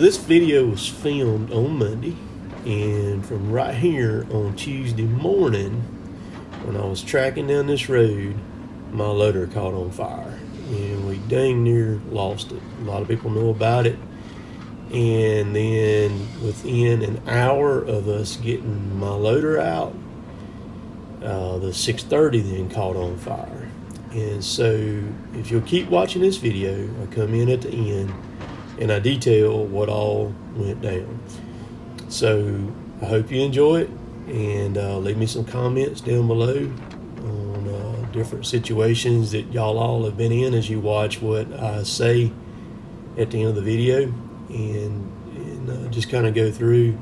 this video was filmed on Monday, and from right here on Tuesday morning, when I was tracking down this road, my loader caught on fire, and we dang near lost it. A lot of people know about it, and then within an hour of us getting my loader out, the 630 then caught on fire. And so if you'll keep watching this video, I come in at the end and I detail what all went down. So I hope you enjoy it, and leave me some comments down below on different situations that y'all all have been in as you watch what I say at the end of the video, and just kind of go through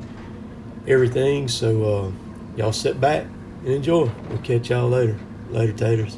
everything. So y'all sit back and enjoy. We'll catch y'all later. Later, taters.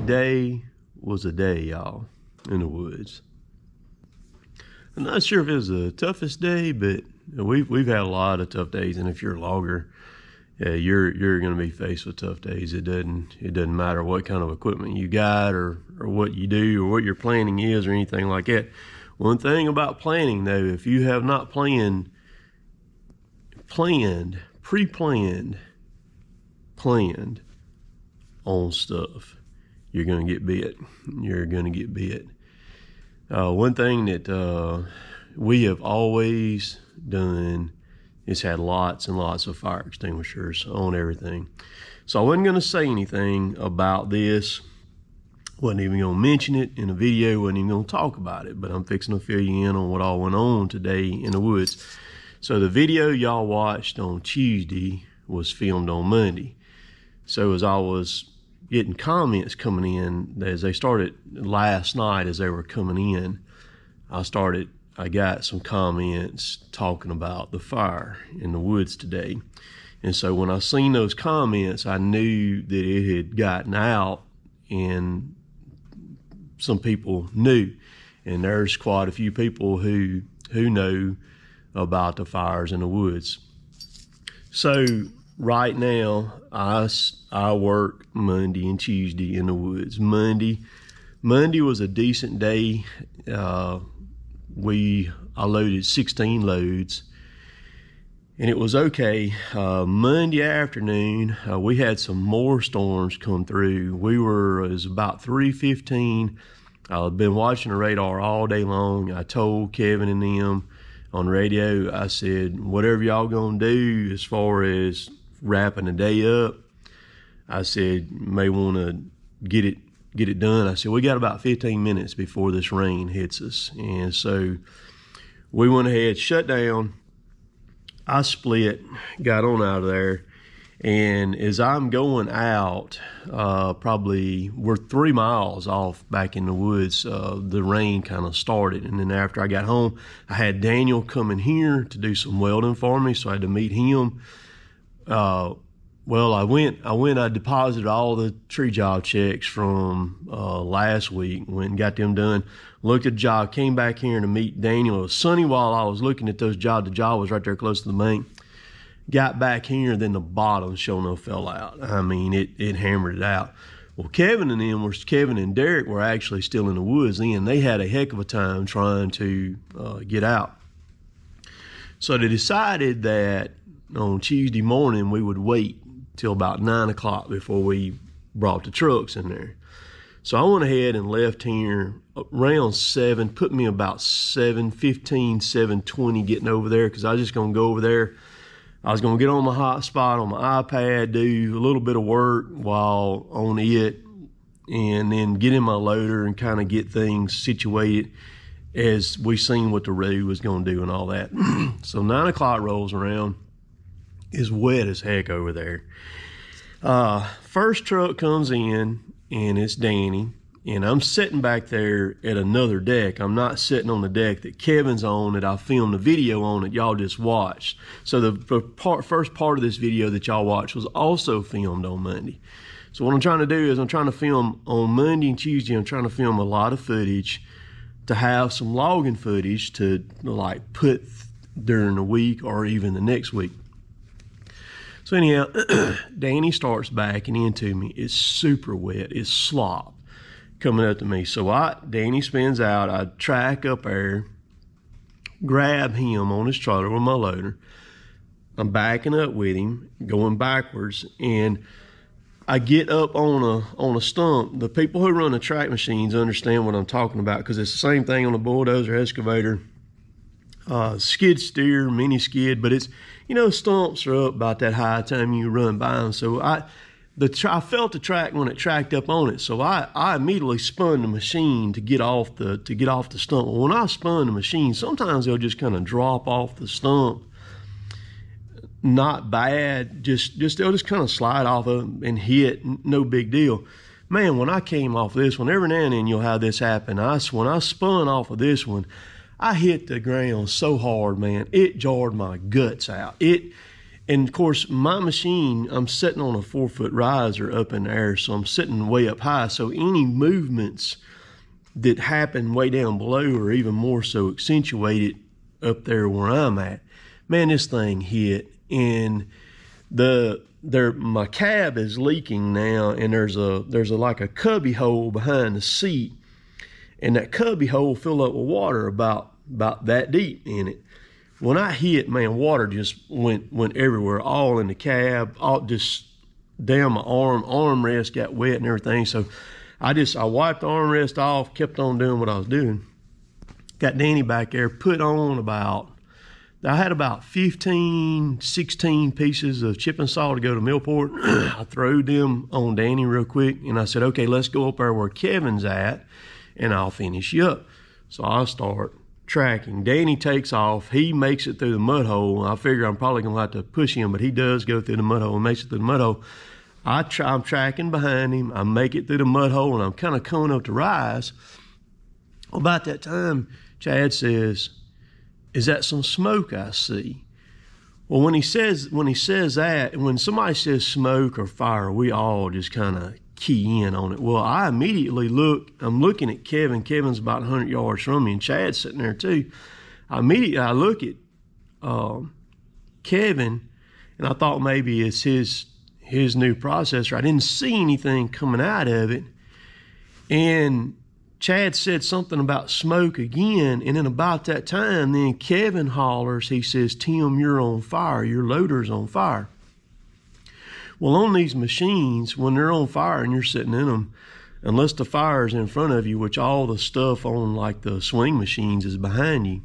Today was a day, y'all, in the woods. I'm not sure if it was the toughest day, but we've had a lot of tough days, and if you're a logger, yeah, you're going to be faced with tough days. It doesn't matter what kind of equipment you got or what you do or what your planning is or anything like that. One thing about planning, though, if you have not planned, pre-planned on stuff, you're going to get bit. You're going to get bit. One thing that we have always done is had lots and lots of fire extinguishers on everything. So I wasn't going to say anything about this. Wasn't even going to mention it in a video. Wasn't even going to talk about it. But I'm fixing to fill you in on what all went on today in the woods. So the video y'all watched on Tuesday was filmed on Monday. So as I was getting comments coming in, as they started last night as they were coming in, I got some comments talking about the fire in the woods today. And so when I seen those comments, I knew that it had gotten out and some people knew. And there's quite a few people who know about the fires in the woods. So right now, I work Monday and Tuesday in the woods. Monday was a decent day. I loaded 16 loads, and it was okay. Monday afternoon, we had some more storms come through. It was about 3:15. I've been watching the radar all day long. I told Kevin and them on radio, I said, whatever y'all gonna do as far as wrapping the day up, I said, you may want to get it done. I said, we got about 15 minutes before this rain hits us. And so we went ahead, shut down. I split, got on out of there. And as I'm going out, probably we're 3 miles off back in the woods, the rain kind of started. And then after I got home, I had Daniel coming here to do some welding for me, so I had to meet him. Well, I deposited all the tree job checks from last week, went and got them done, looked at the job, came back here to meet Daniel. It was sunny while I was looking at those jobs. The job was right there close to the bank. Got back here, then the bottom sure enough fell out. I mean, it hammered it out. Well, Kevin and Derek were actually still in the woods then. They had a heck of a time trying to get out. So they decided that on Tuesday morning we would wait till about 9 o'clock before we brought the trucks in there. So I went ahead and left here around 7, put me about 7:15, 7:20 getting over there, because I was just going to go over there. I was going to get on my hotspot on my iPad, do a little bit of work while on it, and then get in my loader and kind of get things situated as we seen what the road was going to do and all that. So 9 o'clock rolls around. It's wet as heck over there. First truck comes in, and it's Danny, and I'm sitting back there at another deck. I'm not sitting on the deck that Kevin's on, that I filmed the video on that y'all just watched. So the first part of this video that y'all watched was also filmed on Monday. So what I'm trying to do is I'm trying to film on Monday and Tuesday. I'm trying to film a lot of footage to have some logging footage to like put during the week or even the next week. So anyhow, Danny starts backing into me. It's super wet. It's slop coming up to me. So Danny spins out. I track up there, grab him on his trailer with my loader. I'm backing up with him, going backwards, and I get up on a stump. The people who run the track machines understand what I'm talking about, because it's the same thing on a bulldozer, excavator, skid steer, mini skid, but it's, stumps are up about that high time you run by them. So I felt the track when it tracked up on it. So I immediately spun the machine to get off the stump. When I spun the machine, sometimes they'll just kind of drop off the stump. Not bad, they'll just kind of slide off of and hit, no big deal. Man, when I came off this one, every now and then you'll have this happen. When I spun off of this one, I hit the ground so hard, man, it jarred my guts out. And of course, my machine, I'm sitting on a 4-foot riser up in the air, so I'm sitting way up high. So any movements that happen way down below are even more so accentuated up there where I'm at. Man, this thing hit, and my cab is leaking now, and there's like a cubby hole behind the seat, and that cubby hole filled up with water about that deep in it. When I hit, man, water just went everywhere, all in the cab, all just down my armrest got wet and everything. So I wiped the armrest off, kept on doing what I was doing. Got Danny back there, put on I had about 15, 16 pieces of chipping saw to go to Millport. I threw them on Danny real quick, and I said, okay, let's go up there where Kevin's at, and I'll finish you up. So I'll start tracking. Danny takes off. He makes it through the mud hole. I figure I'm probably going to have to push him, but he does go through the mud hole and makes it through the mud hole. I'm tracking behind him. I make it through the mud hole, and I'm kind of coming up to rise. Well, about that time, Chad says, "Is that some smoke I see?" Well, when he says that, and when somebody says smoke or fire, we all just kind of key in on it. Well, I immediately I'm looking at Kevin. Kevin's about 100 yards from me, and Chad's sitting there too. I look at Kevin, and I thought maybe it's his new processor. I didn't see anything coming out of it, and Chad said something about smoke again, and then about that time, then Kevin hollers, he says, "Tim, you're on fire, your loader's on fire." Well, on these machines, when they're on fire and you're sitting in them, unless the fire is in front of you, which all the stuff on like the swing machines is behind you,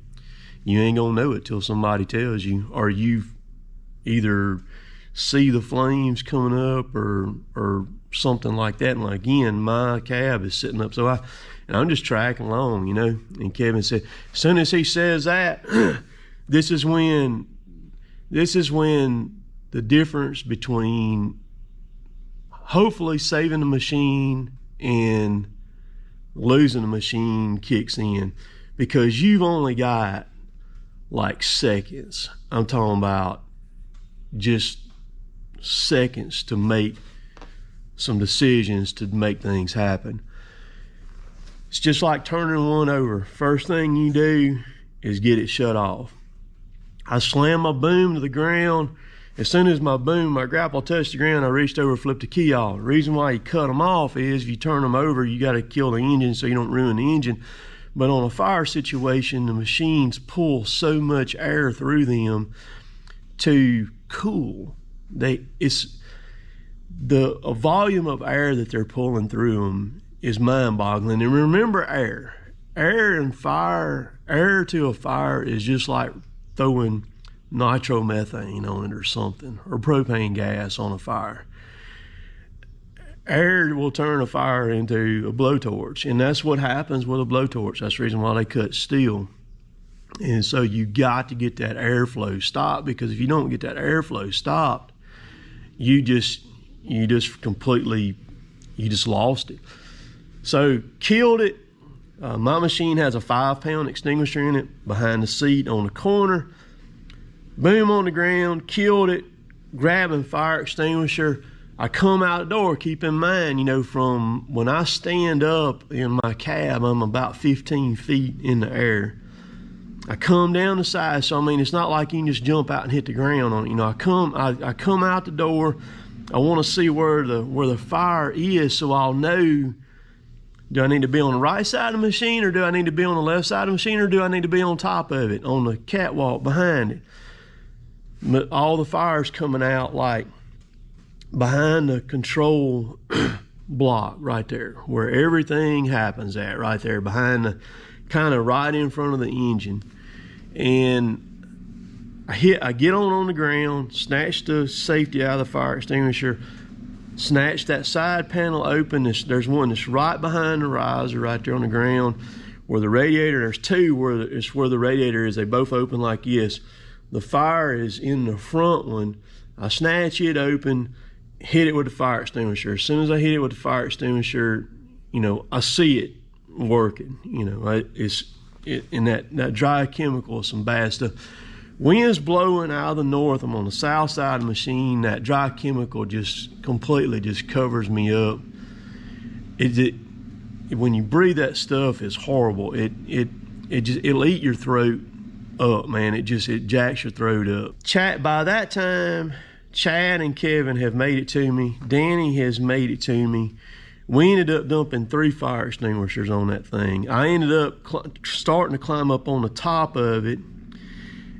you ain't gonna know it till somebody tells you, or you either see the flames coming up or something like that. And again, my cab is sitting up, so I'm just tracking along, you know. And Kevin said, as soon as he says that, this is when the difference between hopefully saving the machine and losing the machine kicks in, because you've only got like seconds. I'm talking about just seconds to make some decisions to make things happen. It's just like turning one over. First thing you do is get it shut off. I slammed my boom to the ground. As soon as my grapple touched the ground, I reached over and flipped the key off. The reason why you cut them off is if you turn them over, you got to kill the engine so you don't ruin the engine. But on a fire situation, the machines pull so much air through them to cool. A volume of air that they're pulling through them is mind-boggling. And remember, air to a fire is just like throwing nitromethane on it or something, or propane gas on a fire. Air will turn a fire into a blowtorch, and that's what happens with a blowtorch. That's the reason why they cut steel. And so you got to get that airflow stopped, because if you don't get that airflow stopped, you just lost it. So killed it. My machine has a 5-pound extinguisher in it behind the seat on the corner. Boom on the ground, killed it, grabbing fire extinguisher. I come out the door. Keep in mind, you know, from when I stand up in my cab, I'm about 15 feet in the air. I come down the side, so I mean, it's not like you can just jump out and hit the ground on it. You know, I come out the door. I want to see where the fire is, so I'll know, do I need to be on the right side of the machine, or do I need to be on the left side of the machine, or do I need to be on top of it, on the catwalk behind it? But all the fire's coming out like behind the control block right there, where everything happens at, right there behind the, kind of right in front of the engine. And I get on the ground, snatch the safety out of the fire extinguisher, snatch that side panel open. There's one that's right behind the riser right there on the ground where the radiator, there's two where the radiator is. They both open like this. The fire is in the front one. I snatch it open, hit it with the fire extinguisher. As soon as I hit it with the fire extinguisher, you know, I see it working. You know, and that dry chemical is some bad stuff. Wind's blowing out of the north. I'm on the south side of the machine. That dry chemical just completely just covers me up. When you breathe that stuff, it's horrible. It'll eat your throat up, man. It jacks your throat up. By that time, Chad and Kevin have made it to me. Danny has made it to me. We ended up dumping 3 fire extinguishers on that thing. I ended up starting to climb up on the top of it.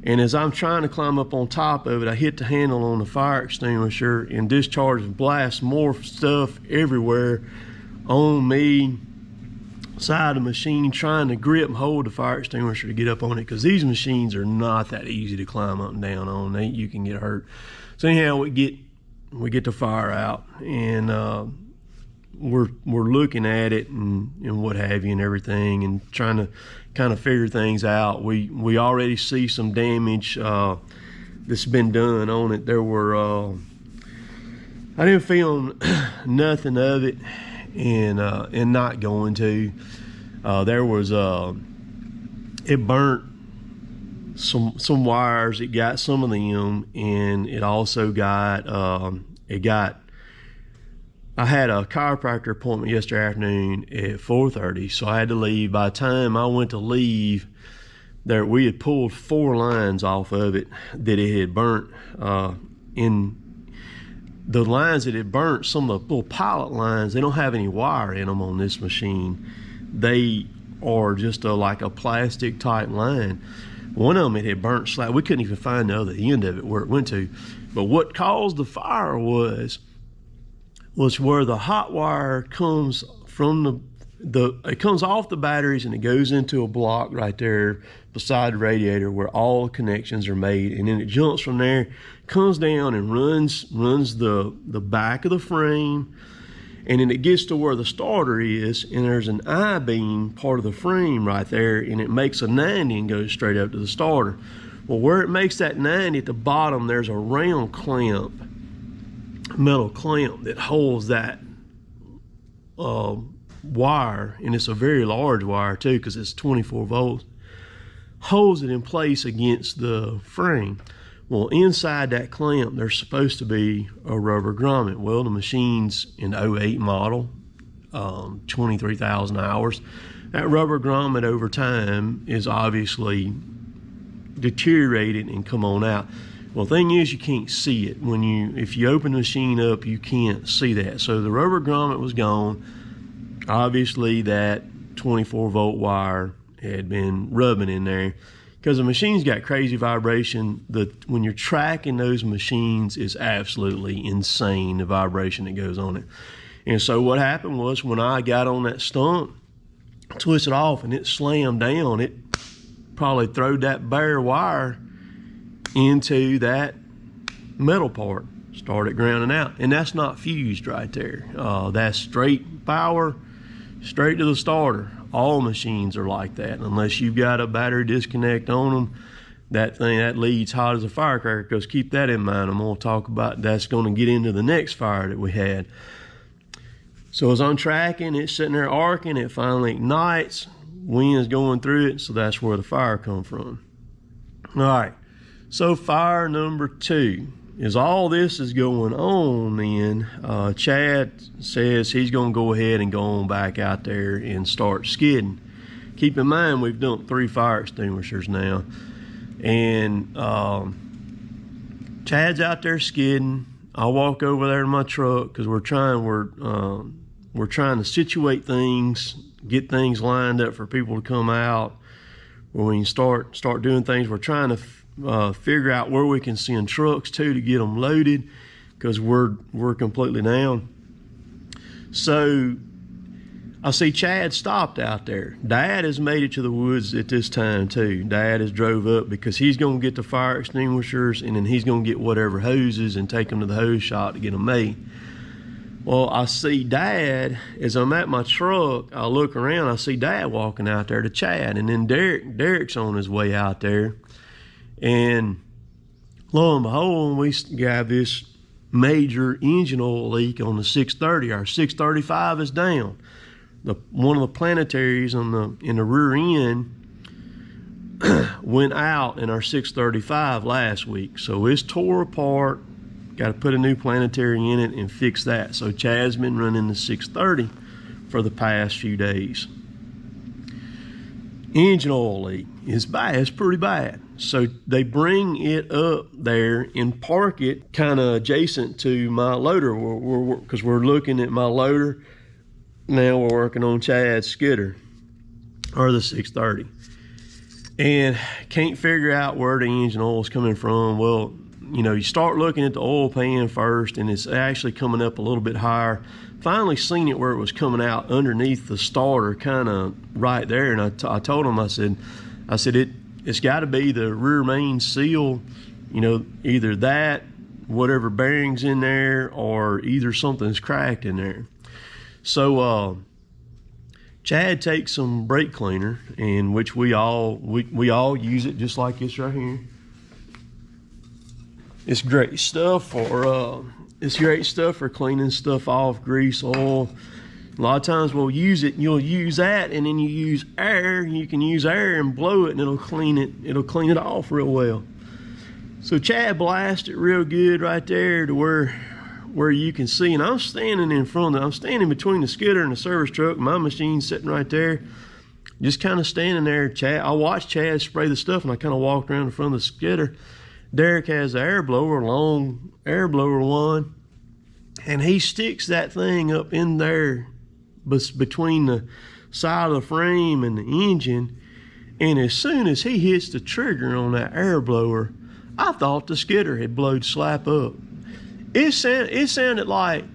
And as I'm trying to climb up on top of it, I hit the handle on the fire extinguisher and discharged and blast more stuff everywhere on me, side of the machine, trying to grip and hold the fire extinguisher to get up on it, because these machines are not that easy to climb up and down on. You can get hurt. So anyhow, we get the fire out, and we're looking at it and what have you and everything, and trying to kind of figure things out. We already see some damage that's been done on it. There were I didn't film nothing of it, and not going to. There was it burnt some wires. It got some of them, and it also got I had a chiropractor appointment yesterday afternoon at 4:30, so I had to leave. By the time I went to leave, we had pulled 4 lines off of it that it had burnt. In the lines that it burnt, some of the little pilot lines, they don't have any wire in them on this machine. They are just like a plastic type line. One of them, it had burnt slightly. We couldn't even find the other end of it where it went to. But what caused the fire was where the hot wire comes from it comes off the batteries, and it goes into a block right there beside the radiator where all the connections are made, and then it jumps from there, comes down and runs the back of the frame, and then it gets to where the starter is, and there's an I-beam part of the frame right there, and it makes a 90 and goes straight up to the starter. Well, where it makes that 90 at the bottom, there's a round clamp, metal clamp, that holds that wire, and it's a very large wire too, because it's 24 volts, holds it in place against the frame. Well, inside that clamp, there's supposed to be a rubber grommet. Well, the machine's an 08 model, 23,000 hours. That rubber grommet over time is obviously deteriorated and come on out. Well, the thing is, you can't see it. If you open the machine up, you can't see that. So the rubber grommet was gone. Obviously, that 24 volt wire had been rubbing in there, because the machine's got crazy vibration. When you're tracking those machines, is absolutely insane, the vibration that goes on it. And so what happened was, when I got on that stump, twisted off, and it slammed down, it probably throwed that bare wire into that metal part, started grounding out. And that's not fused right there. That's straight power, straight to the starter. All machines are like that, unless you've got a battery disconnect on them. That leads hot as a firecracker, because keep that in mind. I'm going to talk about that's going to get into the next fire that we had. So as I'm tracking, it's sitting there arcing, it finally ignites, wind's going through it, so that's where the fire come from. All right, so fire number 2. As all this is going on, then Chad says he's going to go ahead and go on back out there and start skidding. Keep in mind, we've dumped 3 fire extinguishers now, and Chad's out there skidding. I walk over there to my truck, because we're trying to situate things, get things lined up for people to come out. When we start doing things, we're trying to figure out where we can send trucks to get them loaded, because we're completely down. So I see Chad stopped out there. Dad has made it to the woods at this time too. Dad has drove up, because he's going to get the fire extinguishers, and then he's going to get whatever hoses and take them to the hose shop to get them made. Well, I see Dad, as I'm at my truck, I look around, I see Dad walking out there to Chad, and then Derek's on his way out there. And lo and behold, we got this major engine oil leak on the 630. Our 635 is down. One of the planetaries in the rear end went out in our 635 last week. So it's tore apart. Got to put a new planetary in it and fix that. So Chad's been running the 630 for the past few days. Engine oil leak is bad. It's pretty bad. So they bring it up there and park it kind of adjacent to my loader, because we're looking at my loader. Now we're working on Chad's skidder, or the 630. And can't figure out where the engine oil is coming from. Well, you know, you start looking at the oil pan first, and it's actually coming up a little bit higher. Finally seen it where it was coming out underneath the starter, kind of right there. And I told him, I said it's got to be the rear main seal, you know, either that, whatever bearing's in there, or either something's cracked in there. So Chad takes some brake cleaner, in which we all use it, just like this right here. It's great stuff for cleaning stuff off, grease, oil. A lot of times we'll use it, you'll use that, and then you use air. You can use air and blow it, and it'll clean it off real well. So Chad blasted it real good right there to where you can see. And I'm standing between the skidder and the service truck. My machine's sitting right there, just kind of standing there. I watched Chad spray the stuff, and I kind of walked around in front of the skidder. Derek has an air blower, a long air blower one, and he sticks that thing up in there between the side of the frame and the engine. And as soon as he hits the trigger on that air blower, I thought the skidder had blowed slap up. It sounded like,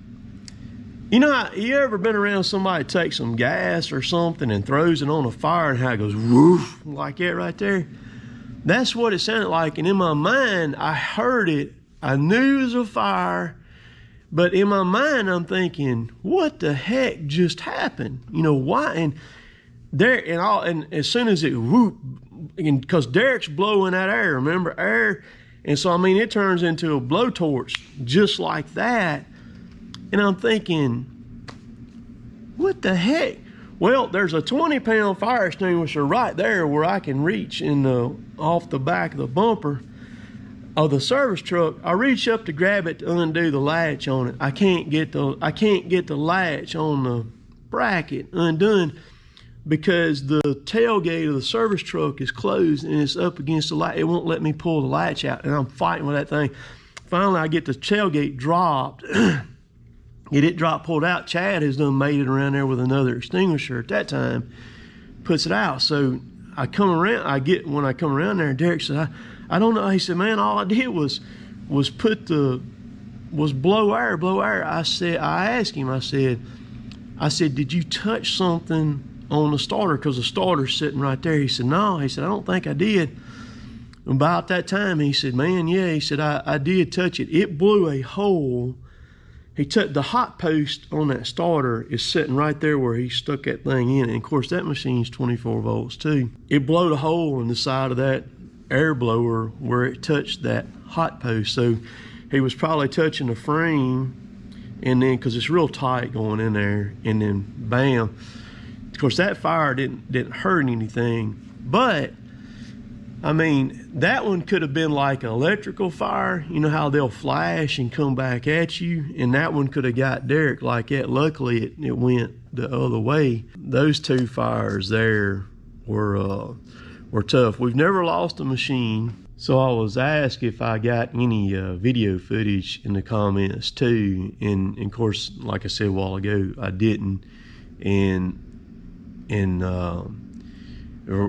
you know, you ever been around somebody take some gas or something and throws it on a fire, and how it goes woof like that right there? That's what it sounded like. And in my mind, I heard it. I knew it was a fire, but in my mind, I'm thinking, what the heck just happened? You know, why? And as soon as it whoop, because Derek's blowing that air, remember, air. And so, I mean, it turns into a blowtorch just like that. And I'm thinking, what the heck? Well, there's a 20-pound fire extinguisher right there where I can reach off the back of the bumper of the service truck. I reach up to grab it to undo the latch on it. I can't get the latch on the bracket undone because the tailgate of the service truck is closed and it's up against the latch. It won't let me pull the latch out, and I'm fighting with that thing. Finally, I get the tailgate dropped. Get it pulled out. Chad has done made it around there with another extinguisher at that time, puts it out. So when I come around there, Derek said, I don't know. He said, man, all I did was blow air. I asked him, I said, did you touch something on the starter? Because the starter's sitting right there. He said, no. He said, I don't think I did. About that time, he said, man, yeah. He said, I did touch it. It blew a hole. He took the hot post on that starter is sitting right there where he stuck that thing in. And of course, that machine's 24 volts too. It blowed a hole in the side of that air blower where it touched that hot post. So he was probably touching the frame, and then, cause it's real tight going in there, and then bam. Of course, that fire didn't hurt anything, but I mean, that one could have been like an electrical fire. You know how they'll flash and come back at you? And that one could have got Derek like that. Luckily, it went the other way. Those two fires there were tough. We've never lost a machine. So I was asked if I got any video footage in the comments too. And of course, like I said a while ago, I didn't. And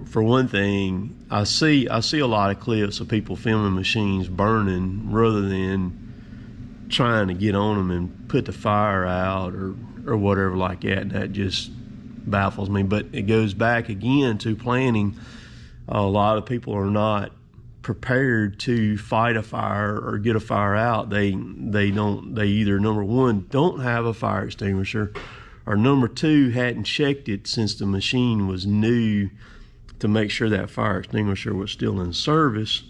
for one thing, I see a lot of clips of people filming machines burning rather than trying to get on them and put the fire out or whatever like that. And that just baffles me. But it goes back again to planning. A lot of people are not prepared to fight a fire or get a fire out. They either, number one, don't have a fire extinguisher, or number two, hadn't checked it since the machine was new to make sure that fire extinguisher was still in service.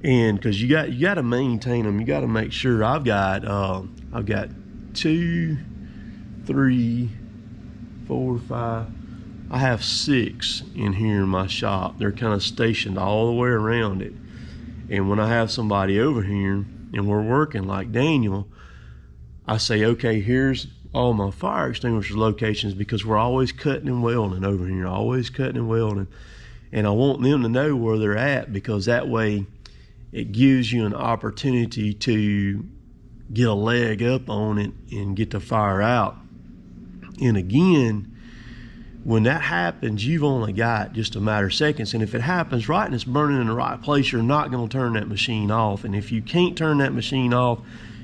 And because you got to maintain them, you got to make sure. I've got 2, 3, 4, 5, I have 6 in here in my shop. They're kind of stationed all the way around it. And when I have somebody over here and we're working like Daniel, I say, okay, here's all my fire extinguisher locations, because we're always cutting and welding over here, always cutting and welding. And I want them to know where they're at, because that way it gives you an opportunity to get a leg up on it and get the fire out. And again, when that happens, you've only got just a matter of seconds. And if it happens right and it's burning in the right place, you're not going to turn that machine off. And if you can't turn that machine off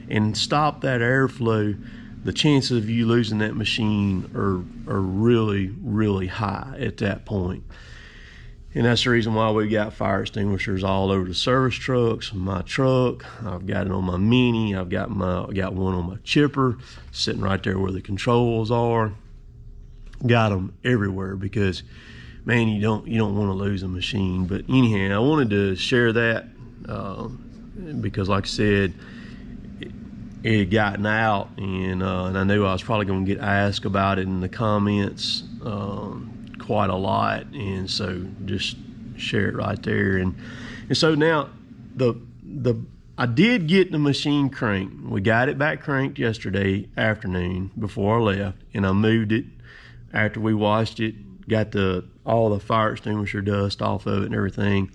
and stop that airflow, the chances of you losing that machine are really, really high at that point. And that's the reason why we got fire extinguishers all over the service trucks. My truck, I've got it on my Mini, I've got one on my chipper, sitting right there where the controls are. Got them everywhere, because man, you don't want to lose a machine. But anyhow, I wanted to share that because, like I said, it had gotten out, and I knew I was probably going to get asked about it in the comments quite a lot, and so just share it right there. And so now I did get the machine cranked. We got it back cranked yesterday afternoon before I left, and I moved it after we washed it, got all the fire extinguisher dust off of it and everything.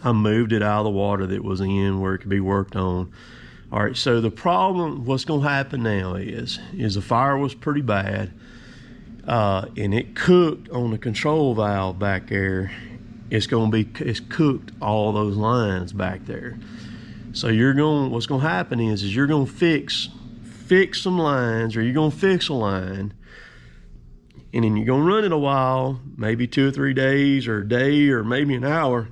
I moved it out of the water that was in where it could be worked on. All right, so the problem, what's going to happen now is the fire was pretty bad, and it cooked on the control valve back there. It's cooked all those lines back there. So what's going to happen is you're going to fix some lines, or you're going to fix a line, and then you're going to run it a while, maybe 2 or 3 days, or a day, or maybe an hour.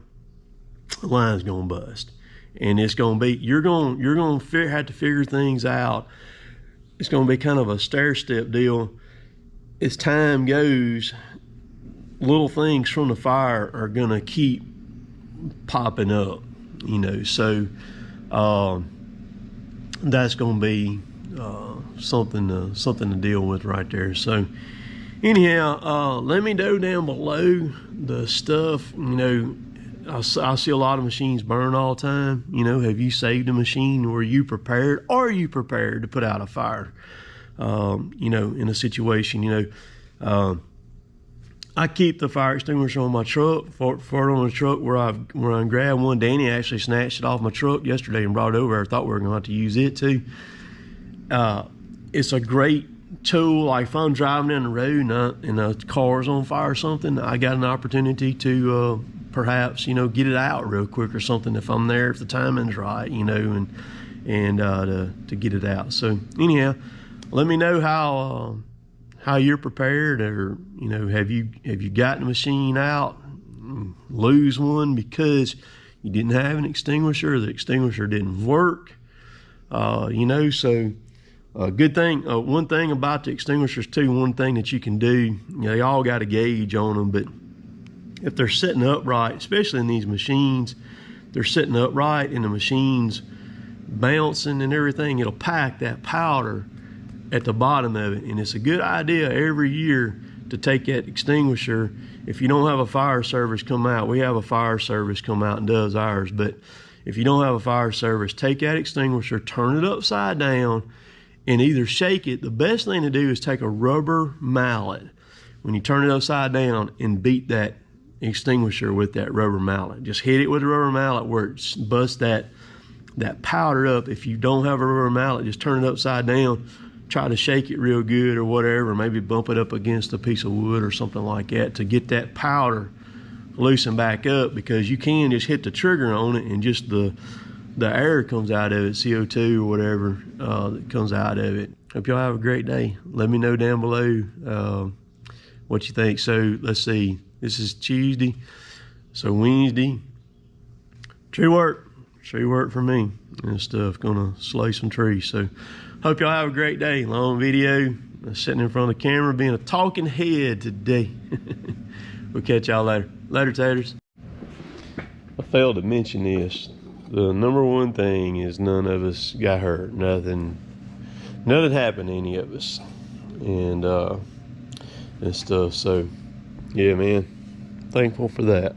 The line's going to bust. And it's going to be, you're going to have to figure things out. It's going to be kind of a stair-step deal. As time goes, little things from the fire are going to keep popping up, so that's going to be something to deal with right there. So anyhow, let me know down below the stuff. I see a lot of machines burn all the time. Have you saved a machine? Were you prepared? Are you prepared to put out a fire? In a situation, I keep the fire extinguisher on my truck, for on the truck where I grabbed one. Danny actually snatched it off my truck yesterday and brought it over. I thought we were going to have to use it too. It's a great tool. Like if I'm driving down the road and a car's on fire or something, I got an opportunity to perhaps get it out real quick or something if I'm there, if the timing's right, and to get it out. So anyhow, let me know how you're prepared, or have you gotten the machine out, lose one because you didn't have an extinguisher, the extinguisher didn't work, so good thing, one thing about the extinguishers too, one thing that you can do, they all got a gauge on them, but if they're sitting upright, especially in these machines, they're sitting upright and the machine's bouncing and everything, it'll pack that powder at the bottom of it. And it's a good idea every year to take that extinguisher. If you don't have a fire service come out, we have a fire service come out and does ours, but if you don't have a fire service, take that extinguisher, turn it upside down, and either shake it. The best thing to do is take a rubber mallet when you turn it upside down and beat that extinguisher with that rubber mallet. Just hit it with a rubber mallet where it busts that powder up. If you don't have a rubber mallet, just turn it upside down, try to shake it real good or whatever, maybe bump it up against a piece of wood or something like that to get that powder loosened back up, because you can just hit the trigger on it and just the air comes out of it, CO2 or whatever that comes out of it. Hope y'all have a great day. Let me know down below what you think. So let's see, this is Tuesday, so Wednesday, tree work for me and stuff, gonna slay some trees. So hope y'all have a great day. Long video, sitting in front of the camera being a talking head today. We'll catch y'all later. Later, taters. I failed to mention this. The number one thing is none of us got hurt. Nothing happened to any of us. And and stuff. So yeah, man, thankful for that.